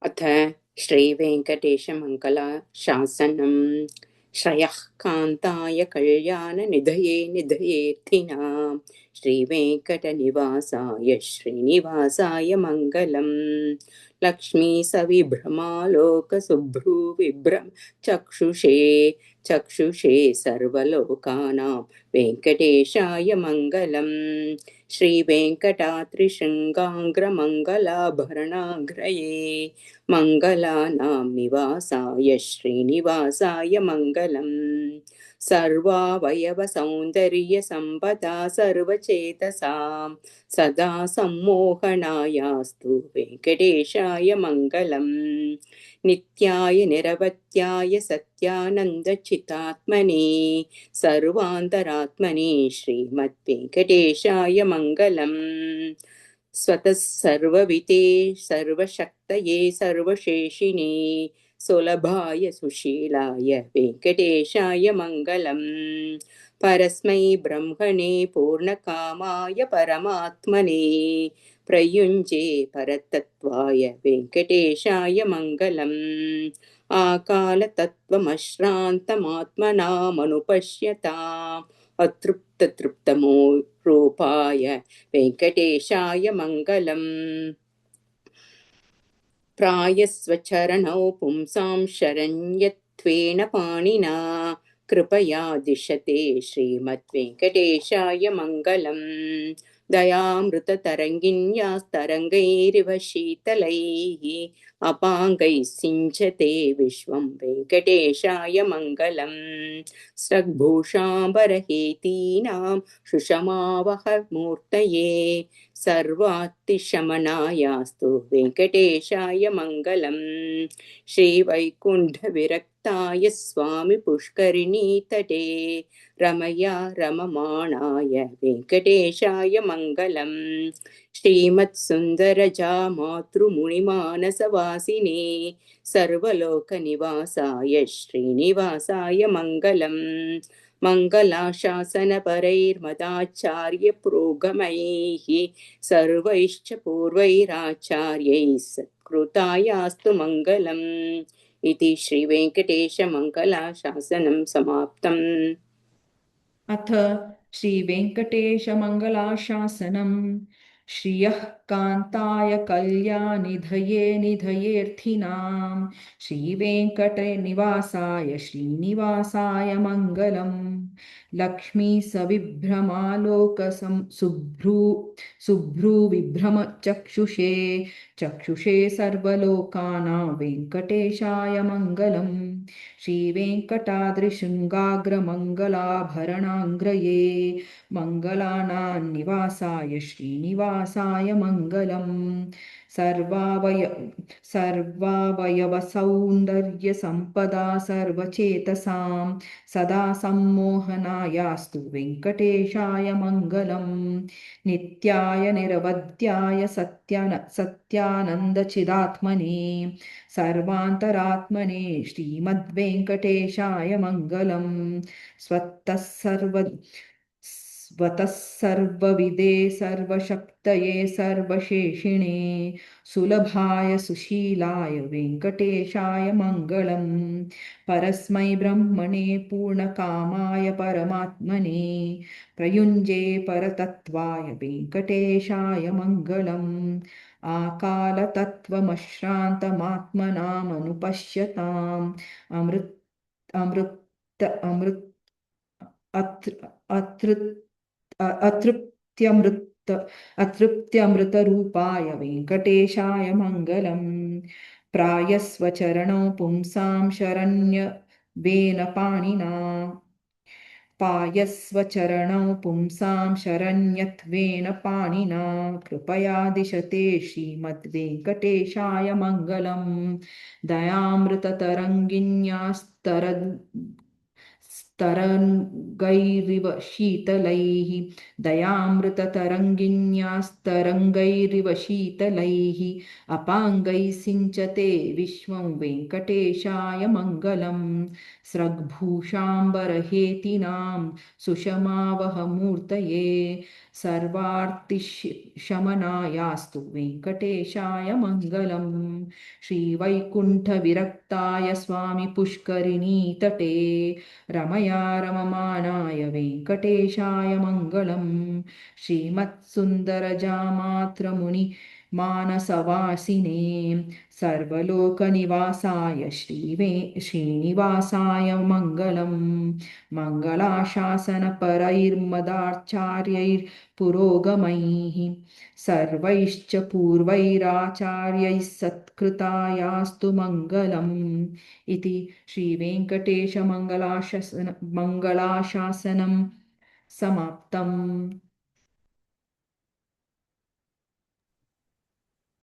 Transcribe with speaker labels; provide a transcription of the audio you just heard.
Speaker 1: अथ श्रीवेङ्कटेशमङ्गलाशासनम्। श्रयः कान्ताय कल्याणनिधये निधयेऽर्थिनाम् श्रीवेङ्कटनिवासाय श्रीनिवासाय मङ्गलम्। लक्ष्मीसविभ्रमालोकसुभ्रुविभ्रम चक्षुषे चक्षुषे सर्वलोकानां वेङ्कटेशाय मङ्गलम्। श्रीवेङ्कटात्रिशृङ्गाग्रमङ्गलाभरणाग्रये मङ्गलानां निवासाय श्रीनिवासाय मङ्गलम्। सर्वावयवसौन्दर्यसम्पदा सर्वचेतसां सदा सम्मोहनायास्तु वेङ्कटेशाय मङ्गलम्। नित्याय निरवत्याय सत्यानन्दचितात्मने सर्वान्तरात्मने श्रीमद्वेङ्कटेशाय मङ्गलम्। स्वतः सर्वविते सर्वशक्तये सर्वशेषिणे सुलभाय सुशीलाय वेङ्कटेशाय मङ्गलम्। परस्मै ब्रह्मणे पूर्णकामाय परमात्मने प्रयुञ्जे परतत्त्वाय वेङ्कटेशाय मङ्गलम्। आकालतत्त्वमश्रान्तमात्मनामनुपश्यताम् अतृप्ततृप्तमो रूपाय वेङ्कटेशाय मङ्गलम्। प्रायस्वचरणौ पुंसां शरण्यत्वेन पाणिना कृपया दिशते श्रीमद्वेङ्कटेशाय मङ्गलम्। दयामृततरङ्गिन्यास्तरङ्गैरिव शीतलैः अपाङ्गैः सिञ्चते विश्वं वेङ्कटेशाय मङ्गलम्। स्रग्भूषाम्बरहेतीनां सुषमावहमूर्तये सर्वात्तिशमनायास्तु वेङ्कटेशाय मङ्गलम्। श्रीवैकुण्ठविरक्ताय स्वामि पुष्करिणीतटे रमया रममाणाय वेङ्कटेशाय मङ्गलम्। श्रीमत्सुन्दरजा मातृमुनिमानसवासिने सर्वलोकनिवासाय श्रीनिवासाय मङ्गलम्। मङ्गलाशासनपरैर्मदाचार्यपुरोगमैः सर्वैश्च पूर्वैराचार्यैः सत्कृतायास्तु मङ्गलम्। इति श्रीवेङ्कटेशमङ्गलाशासनं समाप्तम्।
Speaker 2: अथ श्रीवेङ्कटेशमङ्गलाशासनम्। श्रियः कान्ताय कल्यानिधये निधयेऽर्थिनां श्रीवेङ्कटनिवासाय श्रीनिवासाय मङ्गलम्। लक्ष्मीसविभ्रमालोकसं शुभ्रुविभ्रमचक्षुषे चक्षुषे सर्वलोकानां वेङ्कटेशाय मङ्गलम्। श्रीवेङ्कटाद्रिशृङ्गाग्रमङ्गलाभरणाङ्ग्रये मङ्गलानां निवासाय श्रीनिवासाय मङ्गलम्। सर्वावयवसौन्दर्यसम्पदा सर्वचेतसां सदा सम्मोहनायास्तु वेङ्कटेशाय मङ्गलम्। नित्याय निरवध्याय सत्यानन्दचिदात्मने सर्वान्तरात्मने श्रीमद्वेङ्कटेशाय मङ्गलम्। स्वतः सर्वविदे सर्वशक्तये सर्वशेषिणे सुलभाय सुशीलाय वेङ्कटेशाय मङ्गलम्। परस्मै ब्रह्मणे पूर्णकामाय परमात्मने प्रयुञ्जे परतत्त्वाय वेङ्कटेशाय मङ्गलम्। आकालतत्त्वमश्रान्तमात्मनामनुपश्यताम् अतृप्त्यमृतरूपाय वेङ्कटेशाय मङ्गलम्। प्रायस्वचरणौ पुंसां शरण्यवेन पाणिना पायस्वचरणौ पुंसां शरण्यत्वेन पाणिना कृपया दिशते श्रीमद्वेङ्कटेशाय मङ्गलम्। दयामृततरङ्गिन्यास्तरङ्गैरिव शीतलैः दयामृततरङ्गिन्यास्तरङ्गैरिव शीतलैः अपाङ्गैः सिञ्चते विश्वं वेङ्कटेशाय मङ्गलम्। स्रग्भूषाम्बरहेतीनां सुषमावहमूर्तये सर्वार्तिशमनायास्तु वेङ्कटेशाय मङ्गलम् श्रीवैकुण्ठविरक्ताय स्वामि पुष्करिणीतटे रमया रममाणाय वेङ्कटेशाय मङ्गलम् श्रीमत्सुन्दरजामात्रमुनि मानसवासिने सर्वलोकनिवासाय श्रीनिवासाय मङ्गलम् मङ्गलाशासनपरैर्मदाचार्यैर्पुरोगमैः सर्वैश्च पूर्वैराचार्यैः सत्कृतायास्तु मङ्गलम् इति श्रीवेङ्कटेशमङ्गलाशासनं समाप्तम्।